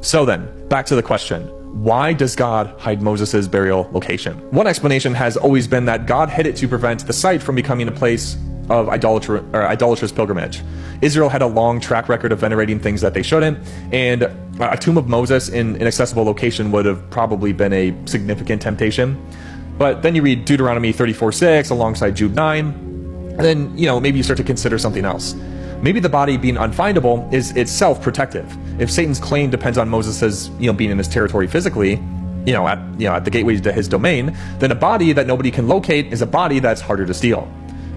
So then, back to the question. Why does God hide Moses' burial location? One explanation has always been that God hid it to prevent the site from becoming a place of idolatrous pilgrimage. Israel had a long track record of venerating things that they shouldn't, and a tomb of Moses in an accessible location would have probably been a significant temptation. But then you read Deuteronomy 34:6 alongside Jude 9, and then, maybe you start to consider something else. Maybe the body being unfindable is itself protective. If Satan's claim depends on Moses' being in his territory physically, at the gateway to his domain, then a body that nobody can locate is a body that's harder to steal.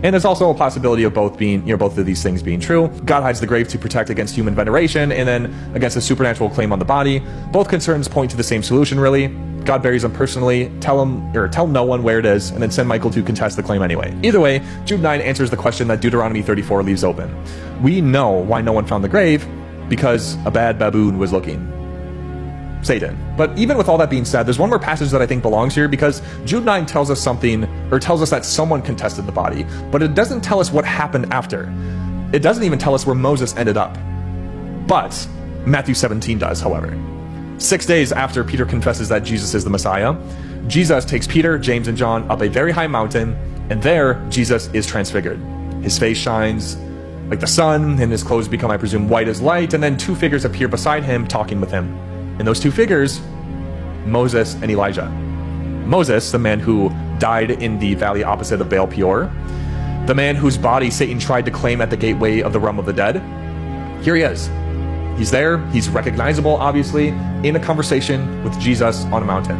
And there's also a possibility of both of these things being true. God hides the grave to protect against human veneration, and then against a supernatural claim on the body. Both concerns point to the same solution, really. God buries him personally, tell no one where it is, and then send Michael to contest the claim anyway. Either way, Jude 9 answers the question that Deuteronomy 34 leaves open. We know why no one found the grave, because a bad baboon was looking. Satan. But even with all that being said, there's one more passage that I think belongs here, because Jude 9 tells us that someone contested the body, but it doesn't tell us what happened after. It doesn't even tell us where Moses ended up. But Matthew 17 does, however. 6 days after Peter confesses that Jesus is the Messiah, Jesus takes Peter, James, and John up a very high mountain, and there Jesus is transfigured. His face shines like the sun, and his clothes become, I presume, white as light, and then two figures appear beside him, talking with him. And those two figures, Moses and Elijah. Moses, the man who died in the valley opposite of Baal Peor, the man whose body Satan tried to claim at the gateway of the realm of the dead. Here he is. He's there, he's recognizable, obviously, in a conversation with Jesus on a mountain.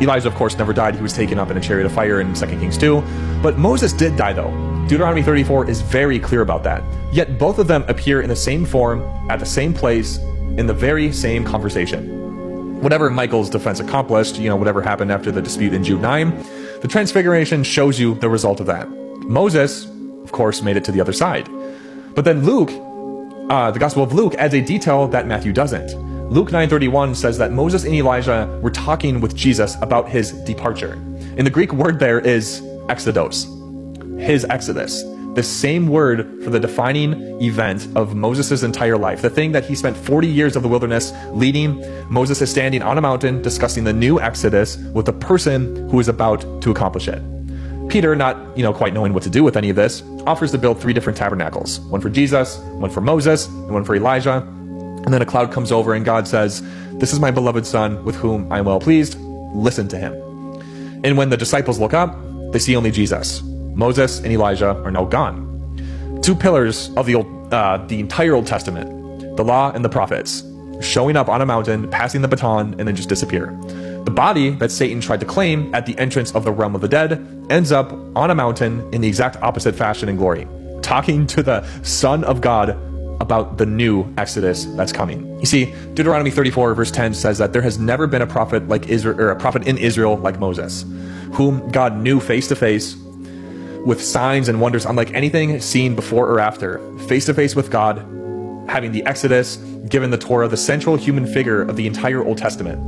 Elijah, of course, never died. He was taken up in a chariot of fire in 2 Kings 2. But Moses did die, though. Deuteronomy 34 is very clear about that. Yet both of them appear in the same form, at the same place, in the very same conversation. Whatever Michael's defense accomplished, whatever happened after the dispute in Jude 9, the transfiguration shows you the result of that. Moses, of course, made it to the other side. But then Luke, the Gospel of Luke, adds a detail that Matthew doesn't. Luke 9:31 says that Moses and Elijah were talking with Jesus about his departure. And the Greek word there is exodos, his exodus. The same word for the defining event of Moses' entire life. The thing that he spent 40 years of the wilderness leading. Moses is standing on a mountain discussing the new exodus with the person who is about to accomplish it. Peter, not quite knowing what to do with any of this, offers to build 3 different tabernacles. One for Jesus, one for Moses, and one for Elijah. And then a cloud comes over and God says, "This is my beloved son with whom I am well pleased. Listen to him." And when the disciples look up, they see only Jesus. Moses and Elijah are now gone. 2 pillars of the entire Old Testament, the law and the prophets, showing up on a mountain, passing the baton, and then just disappear. The body that Satan tried to claim at the entrance of the realm of the dead ends up on a mountain in the exact opposite fashion and glory, talking to the Son of God about the new Exodus that's coming. You see, Deuteronomy 34 verse 10 says that there has never been a prophet like Israel, or a prophet in Israel like Moses, whom God knew face to face, with signs and wonders unlike anything seen before or after, face to face with God, having the Exodus, given the Torah, the central human figure of the entire Old Testament.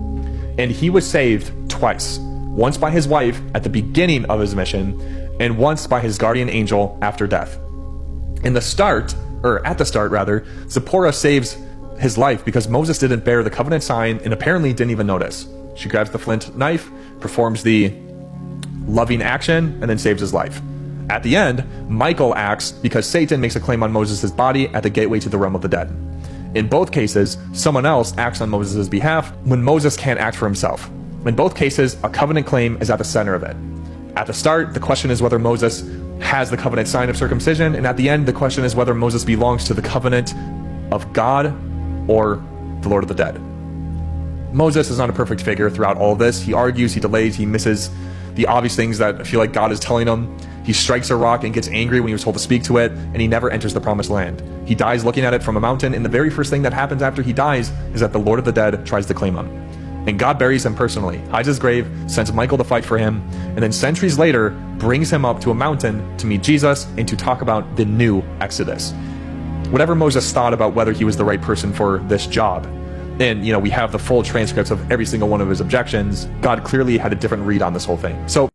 And he was saved twice, once by his wife at the beginning of his mission, and once by his guardian angel after death. At the start, Zipporah saves his life because Moses didn't bear the covenant sign and apparently didn't even notice. She grabs the flint knife, performs the loving action, and then saves his life. At the end, Michael acts because Satan makes a claim on Moses' body at the gateway to the realm of the dead. In both cases, someone else acts on Moses' behalf when Moses can't act for himself. In both cases, a covenant claim is at the center of it. At the start, the question is whether Moses has the covenant sign of circumcision, and at the end, the question is whether Moses belongs to the covenant of God or the Lord of the dead. Moses is not a perfect figure throughout all of this. He argues, he delays, he misses the obvious things that I feel like God is telling him. He strikes a rock and gets angry when he was told to speak to it, and he never enters the promised land. He dies looking at it from a mountain, and the very first thing that happens after he dies is that the Lord of the dead tries to claim him. And God buries him personally, hides his grave, sends Michael to fight for him, and then centuries later brings him up to a mountain to meet Jesus and to talk about the new Exodus. Whatever Moses thought about whether he was the right person for this job, and we have the full transcripts of every single one of his objections, God clearly had a different read on this whole thing. So